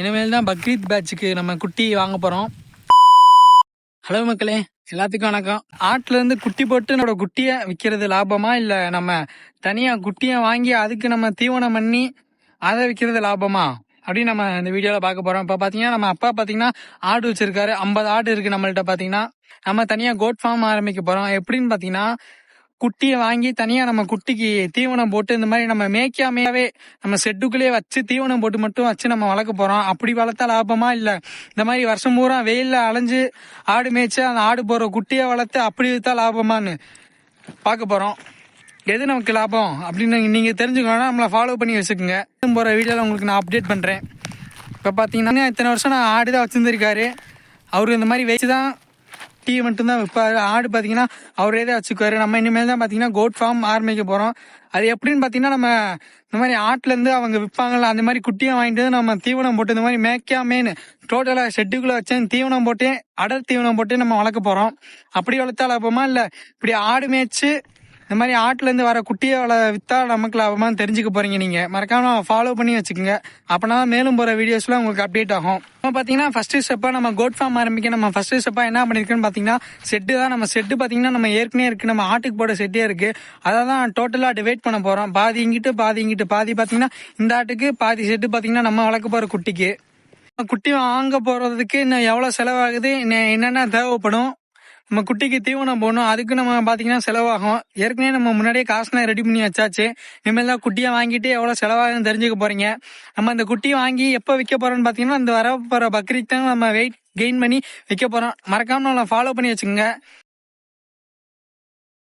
இனிமேல் தான் பக்ரீத் பேட்சுக்கு நம்ம குட்டி வாங்க போகிறோம். ஹலோ மக்களே, எல்லாத்துக்கும் வணக்கம். ஆட்டிலேருந்து குட்டி போட்டு நம்மளோட குட்டியை விற்கிறது லாபமா, இல்லை நம்ம தனியாக குட்டியை வாங்கி அதுக்கு நம்ம தீவனம் பண்ணி அதை விற்கிறது லாபமா அப்படின்னு நம்ம இந்த வீடியோவில் பார்க்க போகிறோம். இப்போ பார்த்தீங்கன்னா நம்ம அப்பா பார்த்தீங்கன்னா ஆடு வச்சிருக்காரு. 50 ஆடு இருக்குது நம்மள்ட்ட. பார்த்தீங்கன்னா நம்ம தனியாக கோட் ஃபார்ம் ஆரம்பிக்க போகிறோம். எப்படின்னு பார்த்தீங்கன்னா குட்டியை வாங்கி தனியாக நம்ம குட்டிக்கு தீவனம் போட்டு இந்த மாதிரி நம்ம மேய்க்காமையாவே நம்ம செட்டுக்குள்ளேயே வச்சு தீவனம் போட்டு மட்டும் வச்சு நம்ம வளர்க்க போகிறோம். அப்படி வளர்த்தா லாபமா, இல்லை இந்த மாதிரி வருஷம் பூரா வெயிலில் அலைஞ்சு ஆடு மேய்ச்சி அந்த ஆடு போகிற குட்டியை வளர்த்து அப்படி விற்றா லாபமானு பார்க்க போகிறோம். எது நமக்கு லாபம் அப்படின்னு நீங்கள் தெரிஞ்சுக்கணும்னா நம்மளை ஃபாலோ பண்ணி வச்சுக்கோங்க. போகிற வீடியோவில் உங்களுக்கு நான் அப்டேட் பண்ணுறேன். இப்போ பார்த்தீங்கன்னா இத்தனை வருஷம் நான் ஆடு தான் வச்சுருந்துருக்காரு. அவர் இந்த மாதிரி வச்சு தான் டீ மட்டும்தான் விற்பாரு. ஆடு பார்த்தீங்கன்னா அவரே தான் வச்சுக்குவாரு. நம்ம இனிமேல் தான் பார்த்தீங்கன்னா கோட் ஃபார்ம் ஆரம்பிக்க போகிறோம். அது எப்படின்னு பார்த்தீங்கன்னா நம்ம இந்த மாதிரி ஆட்டிலேருந்து அவங்க விற்பாங்கள்ல அந்த மாதிரி குட்டியை வாங்கிட்டு நம்ம தீவனம் போட்டு இந்த மாதிரி மேய்க்காமேன்னு டோட்டலாக ஷெட்டுக்குள்ளே வச்சு தீவனம் போட்டு அடர் தீவனம் போட்டு நம்ம வளர்க்க போகிறோம். அப்படி வளர்த்தா லாபமா, இல்லை இப்படி ஆடு மேய்ச்சி இந்த மாதிரி ஆட்டிலேருந்து வர குட்டியை விற்றா நமக்கு லாபமானு தெரிஞ்சுக்க போகிறீங்க. நீங்கள் மறக்காமல் ஃபாலோ பண்ணி வச்சுக்கோங்க. அப்போனா மேலும் போகிற வீடியோஸ்லாம் உங்களுக்கு அப்டேட் ஆகும். இப்போ பார்த்தீங்கன்னா ஃபஸ்ட்டு ஸ்டெப்பாக நம்ம கோட் ஃபார்ம் ஆரம்பிக்க நம்ம ஃபஸ்ட்டு ஸ்டெப்பாக என்ன பண்ணியிருக்கோன்னு பார்த்தீங்கன்னா செட்டு தான். நம்ம செட்டு பார்த்தீங்கன்னா நம்ம ஏற்கனவே இருக்குது, நம்ம ஆட்டுக்கு போட செட்டே இருக்குது. அதை தான் டோட்டலாக டிவைட் பண்ண போகிறோம். பாதி இங்கிட்டு பாதி இங்கிட்டு. பாதி பார்த்தீங்கன்னா இந்த ஆட்டுக்கு, பாதி செட்டு பார்த்தீங்கன்னா நம்ம வளர்க்க போகிற குட்டிக்கு. குட்டி வாங்க போகிறதுக்கு இன்னும் எவ்வளோ செலவாகுது, என்னென்ன தேவைப்படும், நம்ம குட்டிக்கு தீவனம் போடணும், அதுக்கு நம்ம பார்த்தீங்கன்னா செலவாகும். ஏற்கனவே நம்ம முன்னாடியே காசுலாம் ரெடி பண்ணி வச்சாச்சு. இனிமேல் தான் குட்டியை வாங்கிட்டு எவ்வளோ செலவாகுன்னு தெரிஞ்சுக்க போகிறீங்க. நம்ம அந்த குட்டியை வாங்கி எப்போ விற்க போகிறோன்னு பார்த்தீங்கன்னா இந்த வர போகிற பக்ரீத் தான் நம்ம வெயிட் கெயின் பண்ணி விற்க போகிறோம். மறக்காமல் நம்மளை ஃபாலோ பண்ணி வச்சுக்கோங்க.